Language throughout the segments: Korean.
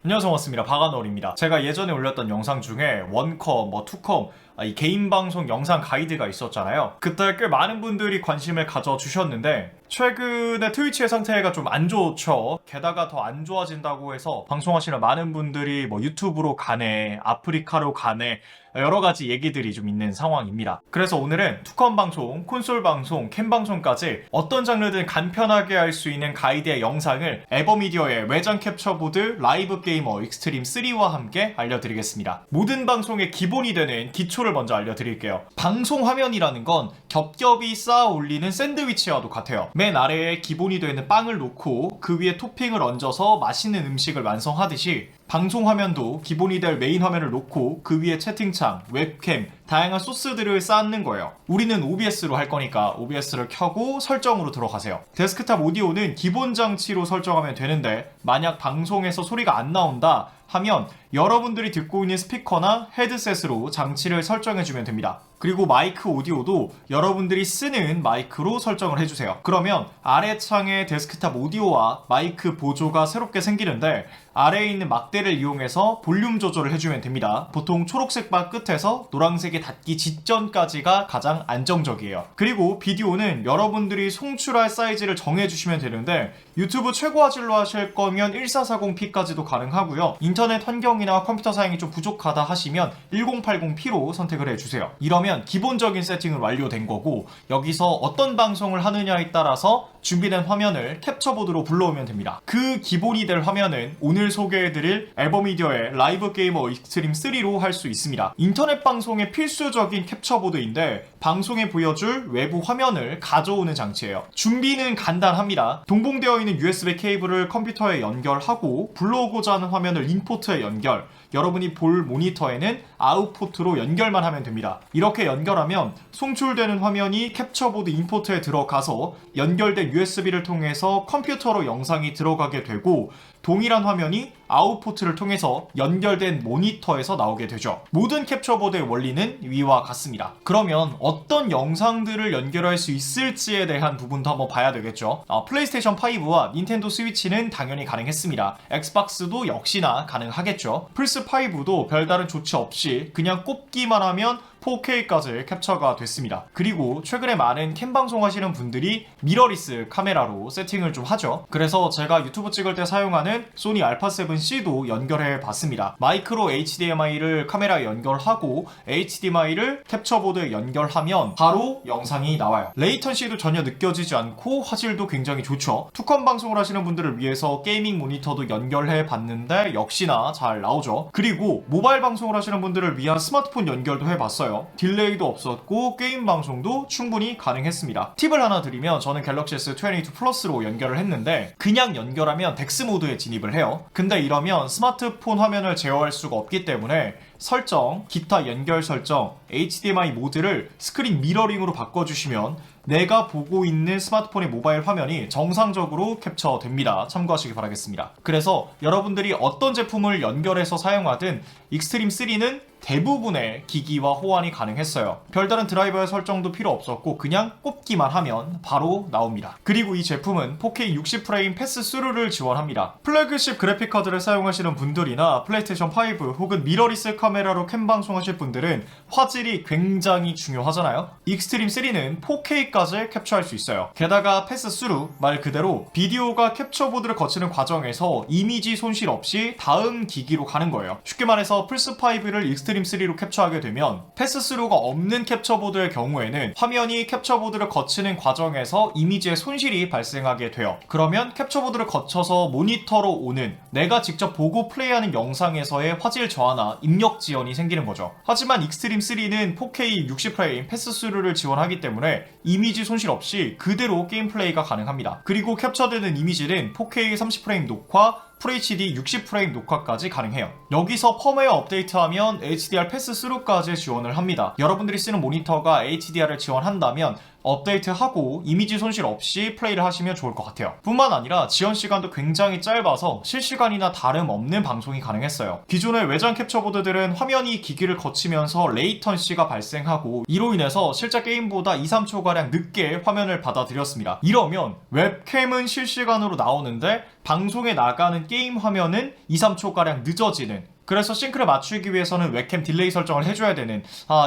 안녕하세요, 반갑습니다. 바가너입니다. 제가 예전에 올렸던 영상 중에 원컴, 투컴, 이 개인 방송 영상 가이드가 있었잖아요. 그때 꽤 많은 분들이 관심을 가져주셨는데 최근에 트위치의 상태가 좀 안 좋죠. 게다가 더 안 좋아진다고 해서 방송하시는 많은 분들이 유튜브로 가네, 아프리카로 가네, 여러 가지 얘기들이 좀 있는 상황입니다. 그래서 오늘은 투컴 방송, 콘솔 방송, 캠 방송까지 어떤 장르든 간편하게 할 수 있는 가이드의 영상을 에버미디어의 외장 캡처보드 라이브 게이머 익스트림 3와 함께 알려드리겠습니다. 모든 방송의 기본이 되는 기초를 먼저 알려드릴게요. 방송 화면이라는 건 겹겹이 쌓아 올리는 샌드위치와도 같아요. 맨 아래에 기본이 되는 빵을 놓고 그 위에 토핑을 얹어서 맛있는 음식을 완성하듯이 방송 화면도 기본이 될 메인 화면을 놓고 그 위에 채팅창, 웹캠, 다양한 소스들을 쌓는 거예요. 우리는 OBS로 할 거니까 OBS를 켜고 설정으로 들어가세요. 데스크탑 오디오는 기본 장치로 설정하면 되는데 만약 방송에서 소리가 안 나온다 하면 여러분들이 듣고 있는 스피커나 헤드셋으로 장치를 설정해주면 됩니다. 그리고 마이크 오디오도 여러분들이 쓰는 마이크로 설정을 해주세요. 그러면 아래 창에 데스크탑 오디오와 마이크 보조가 새롭게 생기는데 아래에 있는 막대를 이용해서 볼륨 조절을 해주면 됩니다. 보통 초록색 바 끝에서 노란색이 닿기 직전까지가 가장 안정적이에요. 그리고 비디오는 여러분들이 송출할 사이즈를 정해주시면 되는데 유튜브 최고 화질로 하실 거면 1440p까지도 가능하고요. 인터넷 환경이나 컴퓨터 사양이 좀 부족하다 하시면 1080p로 선택을 해주세요. 이러면 기본적인 세팅은 완료된 거고 여기서 어떤 방송을 하느냐에 따라서 준비된 화면을 캡처보드로 불러오면 됩니다. 그 기본이 될 화면은 오늘 소개해드릴 에버미디어의 라이브 게이머 익스트림 3로 할 수 있습니다. 인터넷 방송의 필수적인 캡처보드인데 방송에 보여줄 외부 화면을 가져오는 장치예요. 준비는 간단합니다. 동봉되어 있는 USB 케이블을 컴퓨터에 연결하고 불러오고자 하는 화면을 인포트에 연결, 여러분이 볼 모니터에는 아웃포트로 연결만 하면 됩니다. 이렇게 연결하면 송출되는 화면이 캡처보드 인포트에 들어가서 연결된 USB를 통해서 컴퓨터로 영상이 들어가게 되고 동일한 화면이 아웃포트를 통해서 연결된 모니터에서 나오게 되죠. 모든 캡처보드의 원리는 위와 같습니다. 그러면 어떤 영상들을 연결할 수 있을지에 대한 부분도 한번 봐야 되겠죠. 플레이스테이션 5와 닌텐도 스위치는 당연히 가능했습니다. 엑스박스도 역시나 가능하겠죠. 플스5도 별다른 조치 없이 그냥 꼽기만 하면 4K까지 캡처가 됐습니다. 그리고 최근에 많은 캠 방송 하시는 분들이 미러리스 카메라로 세팅을 좀 하죠. 그래서 제가 유튜브 찍을 때 사용하는 소니 알파7C도 연결해 봤습니다. 마이크로 HDMI를 카메라에 연결하고 HDMI를 캡처보드에 연결하면 바로 영상이 나와요. 레이턴시도 전혀 느껴지지 않고 화질도 굉장히 좋죠. 투컴 방송을 하시는 분들을 위해서 게이밍 모니터도 연결해 봤는데 역시나 잘 나오죠. 그리고 모바일 방송을 하시는 분들을 위한 스마트폰 연결도 해봤어요. 딜레이도 없었고 게임 방송도 충분히 가능했습니다. 팁을 하나 드리면 저는 갤럭시 S22 플러스로 연결을 했는데 그냥 연결하면 덱스 모드에 진입을 해요. 근데 이러면 스마트폰 화면을 제어할 수가 없기 때문에 설정, 기타 연결 설정, HDMI 모드를 스크린 미러링으로 바꿔주시면 내가 보고 있는 스마트폰의 모바일 화면이 정상적으로 캡처됩니다. 참고하시기 바라겠습니다. 그래서 여러분들이 어떤 제품을 연결해서 사용하든 익스트림3는 대부분의 기기와 호환이 가능했어요. 별다른 드라이버의 설정도 필요 없었고 그냥 꼽기만 하면 바로 나옵니다. 그리고 이 제품은 4K 60프레임 패스스루를 지원합니다. 플래그십 그래픽카드를 사용하시는 분들이나 플레이스테이션 5 혹은 미러리스 카메라로 캠 방송하실 분들은 화질이 굉장히 중요하잖아요. 익스트림3는 4K까지 캡처할 수 있어요. 게다가 패스스루 말 그대로 비디오가 캡처보드를 거치는 과정에서 이미지 손실 없이 다음 기기로 가는 거예요. 쉽게 말해서 플스5를 익스트림3로 캡처하게 되면 패스스루가 없는 캡처보드의 경우에는 화면이 캡처보드를 거치는 과정에서 이미지의 손실이 발생하게 돼요. 그러면 캡처보드를 거쳐서 모니터로 오는 내가 직접 보고 플레이하는 영상에서의 화질 저하나 입력 지연이 생기는 거죠. 하지만 익스트림3는 4K 60프레임 패스스루를 지원하기 때문에 이미지 손실 없이 그대로 게임 플레이가 가능합니다. 그리고 캡처되는 이미지는 4K 30프레임 녹화, FHD 60프레임 녹화까지 가능해요. 여기서 펌웨어 업데이트하면 HDR 패스스루까지 지원을 합니다. 여러분들이 쓰는 모니터가 HDR을 지원한다면 업데이트하고 이미지 손실 없이 플레이를 하시면 좋을 것 같아요. 뿐만 아니라 지연 시간도 굉장히 짧아서 실시간이나 다름없는 방송이 가능했어요. 기존의 외장 캡처보드들은 화면이 기기를 거치면서 레이턴시가 발생하고 이로 인해서 실제 게임보다 2-3초가량 늦게 화면을 받아들였습니다. 이러면 웹캠은 실시간으로 나오는데 방송에 나가는 게임 화면은 2-3초가량 늦어지는, 그래서 싱크를 맞추기 위해서는 웹캠 딜레이 설정을 해줘야 되는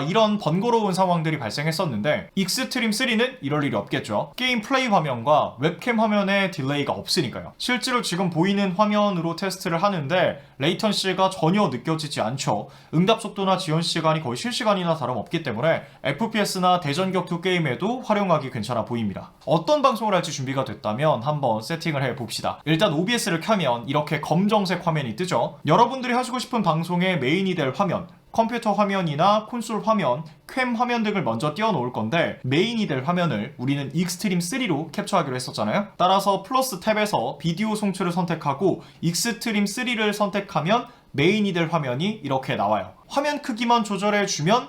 이런 번거로운 상황들이 발생했었는데, 익스트림3는 이럴 일이 없겠죠. 게임 플레이 화면과 웹캠 화면에 딜레이가 없으니까요. 실제로 지금 보이는 화면으로 테스트를 하는데 레이턴시가 전혀 느껴지지 않죠. 응답 속도나 지연 시간이 거의 실시간이나 다름없기 때문에 FPS나 대전격투 게임에도 활용하기 괜찮아 보입니다. 어떤 방송을 할지 준비가 됐다면 한번 세팅을 해봅시다. 일단 OBS를 켜면 이렇게 검정색 화면이 뜨죠. 여러분들이 하시고 싶은 방송의 메인이 될 화면, 컴퓨터 화면이나 콘솔 화면, 캠 화면 등을 먼저 띄워놓을 건데, 메인이 될 화면을 우리는 익스트림3로 캡처하기로 했었잖아요. 따라서 플러스 탭에서 비디오 송출을 선택하고 익스트림3를 선택하면 메인이 될 화면이 이렇게 나와요. 화면 크기만 조절해주면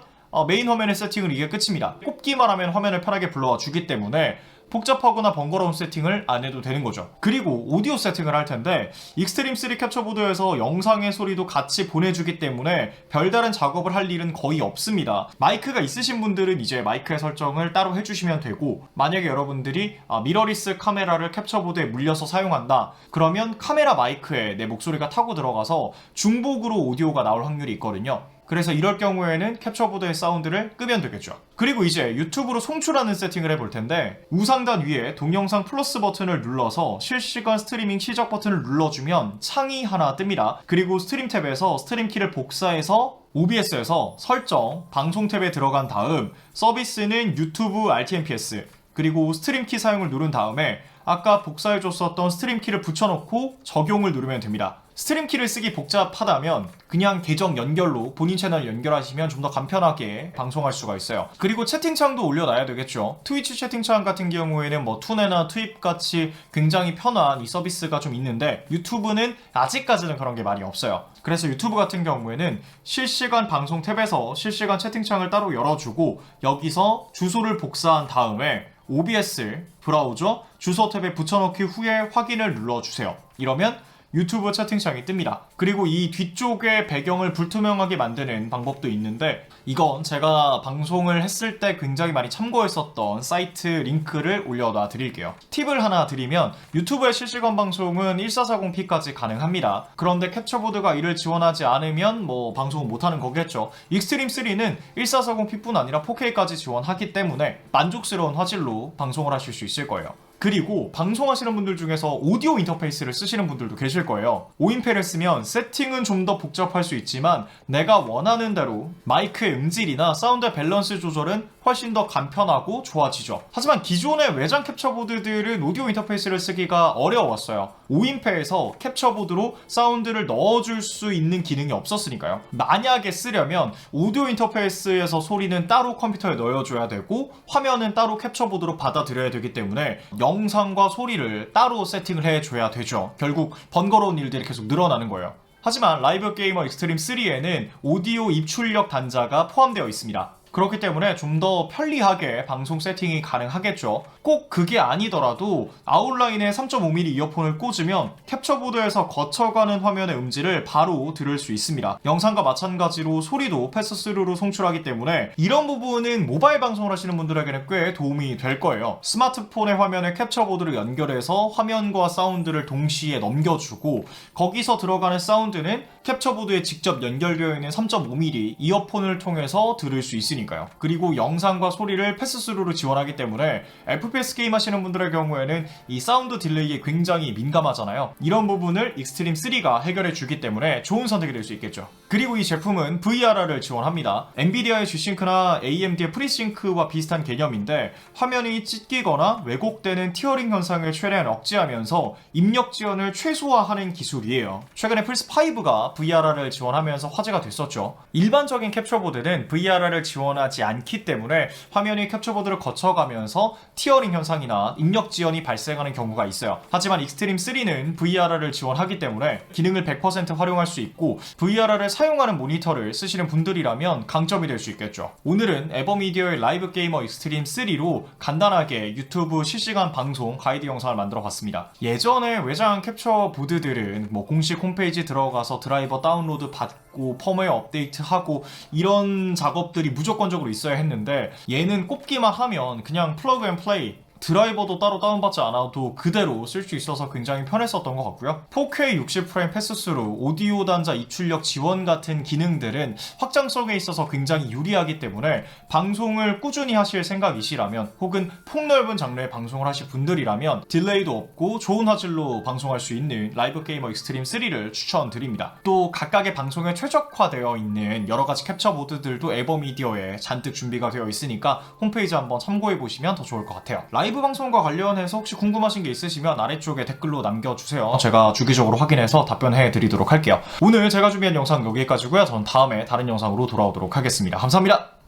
메인 화면의 세팅은 이게 끝입니다. 꼽기만 하면 화면을 편하게 불러와 주기 때문에 복잡하거나 번거로운 세팅을 안 해도 되는 거죠. 그리고 오디오 세팅을 할 텐데, 익스트림3 캡처보드에서 영상의 소리도 같이 보내주기 때문에 별다른 작업을 할 일은 거의 없습니다. 마이크가 있으신 분들은 이제 마이크의 설정을 따로 해주시면 되고, 만약에 여러분들이 미러리스 카메라를 캡처보드에 물려서 사용한다, 그러면 카메라 마이크에 내 목소리가 타고 들어가서 중복으로 오디오가 나올 확률이 있거든요. 그래서 이럴 경우에는 캡처보드의 사운드를 끄면 되겠죠. 그리고 이제 유튜브로 송출하는 세팅을 해볼 텐데, 우상단 위에 동영상 플러스 버튼을 눌러서 실시간 스트리밍 시작 버튼을 눌러주면 창이 하나 뜹니다. 그리고 스트림 탭에서 스트림 키를 복사해서 OBS에서 설정, 방송 탭에 들어간 다음 서비스는 유튜브 RTMPS, 그리고 스트림 키 사용을 누른 다음에 아까 복사해줬었던 스트림 키를 붙여놓고 적용을 누르면 됩니다. 스트림 키를 쓰기 복잡하다면 그냥 계정 연결로 본인 채널 연결하시면 좀 더 간편하게 방송할 수가 있어요. 그리고 채팅창도 올려놔야 되겠죠. 트위치 채팅창 같은 경우에는 투네나 트윕 같이 굉장히 편한 이 서비스가 좀 있는데, 유튜브는 아직까지는 그런 게 많이 없어요. 그래서 유튜브 같은 경우에는 실시간 방송 탭에서 실시간 채팅창을 따로 열어주고 여기서 주소를 복사한 다음에 OBS 브라우저 주소 탭에 붙여넣기 후에 확인을 눌러주세요. 이러면 유튜브 채팅창이 뜹니다. 그리고 이 뒤쪽에 배경을 불투명하게 만드는 방법도 있는데, 이건 제가 방송을 했을 때 굉장히 많이 참고했었던 사이트 링크를 올려놔 드릴게요. 팁을 하나 드리면, 유튜브의 실시간 방송은 1440p까지 가능합니다. 그런데 캡처보드가 이를 지원하지 않으면 방송을 못하는 거겠죠. 익스트림3는 1440p뿐 아니라 4K까지 지원하기 때문에 만족스러운 화질로 방송을 하실 수 있을 거예요. 그리고 방송하시는 분들 중에서 오디오 인터페이스를 쓰시는 분들도 계실 거예요. 오인패를 쓰면 세팅은 좀 더 복잡할 수 있지만 내가 원하는 대로 마이크의 음질이나 사운드 밸런스 조절은 훨씬 더 간편하고 좋아지죠. 하지만 기존의 외장 캡처보드들은 오디오 인터페이스를 쓰기가 어려웠어요. 5인패에서 캡처보드로 사운드를 넣어줄 수 있는 기능이 없었으니까요. 만약에 쓰려면 오디오 인터페이스에서 소리는 따로 컴퓨터에 넣어줘야 되고 화면은 따로 캡처보드로 받아들여야 되기 때문에 영상과 소리를 따로 세팅을 해줘야 되죠. 결국 번거로운 일들이 계속 늘어나는 거예요. 하지만 라이브 게이머 익스트림3에는 오디오 입출력 단자가 포함되어 있습니다. 그렇기 때문에 좀 더 편리하게 방송 세팅이 가능하겠죠. 꼭 그게 아니더라도 아웃라인에 3.5mm 이어폰을 꽂으면 캡처보드에서 거쳐가는 화면의 음질을 바로 들을 수 있습니다. 영상과 마찬가지로 소리도 패스스루로 송출하기 때문에 이런 부분은 모바일 방송을 하시는 분들에게는 꽤 도움이 될 거예요. 스마트폰의 화면에 캡처보드를 연결해서 화면과 사운드를 동시에 넘겨주고 거기서 들어가는 사운드는 캡처보드에 직접 연결되어 있는 3.5mm 이어폰을 통해서 들을 수 있으니까요. 그리고 영상과 소리를 패스스루로 지원하기 때문에 FPS 게임 하시는 분들의 경우에는 이 사운드 딜레이에 굉장히 민감하잖아요. 이런 부분을 익스트림3가 해결해 주기 때문에 좋은 선택이 될 수 있겠죠. 그리고 이 제품은 VRR을 지원합니다. 엔비디아의 G싱크나 AMD의 프리싱크와 비슷한 개념인데 화면이 찢기거나 왜곡되는 티어링 현상을 최대한 억제하면서 입력 지연을 최소화하는 기술이에요. 최근에 플스5가 VRR을 지원하면서 화제가 됐었죠. 일반적인 캡처보드는 VRR을 지원하지 않기 때문에 화면이 캡처보드를 거쳐가면서 티어링 스터링 현상이나 입력 지연이 발생하는 경우가 있어요. 하지만 익스트림 3는 VRR을 지원하기 때문에 기능을 100% 활용할 수 있고 VRR을 사용하는 모니터를 쓰시는 분들이라면 강점이 될 수 있겠죠. 오늘은 에버미디어의 라이브 게이머 익스트림 3로 간단하게 유튜브 실시간 방송 가이드 영상을 만들어 봤습니다. 예전에 외장 캡처 보드들은 뭐 공식 홈페이지 들어가서 드라이버 다운로드 받고 펌웨어 업데이트하고 이런 작업들이 무조건적으로 있어야 했는데 얘는 꼽기만 하면 그냥 플러그 앤 플레이, 드라이버도 따로 다운받지 않아도 그대로 쓸 수 있어서 굉장히 편했었던 것 같고요. 4K 60프레임 패스스루, 오디오 단자 입출력 지원 같은 기능들은 확장성에 있어서 굉장히 유리하기 때문에 방송을 꾸준히 하실 생각이시라면 혹은 폭넓은 장르의 방송을 하실 분들이라면 딜레이도 없고 좋은 화질로 방송할 수 있는 라이브 게이머 익스트림 3를 추천드립니다. 또 각각의 방송에 최적화되어 있는 여러가지 캡처 모드들도 에버미디어에 잔뜩 준비가 되어 있으니까 홈페이지 한번 참고해보시면 더 좋을 것 같아요. 라이브 방송과 관련해서 혹시 궁금하신 게 있으시면 아래쪽에 댓글로 남겨주세요. 제가 주기적으로 확인해서 답변해 드리도록 할게요. 오늘 제가 준비한 영상 여기까지고요. 저는 다음에 다른 영상으로 돌아오도록 하겠습니다. 감사합니다.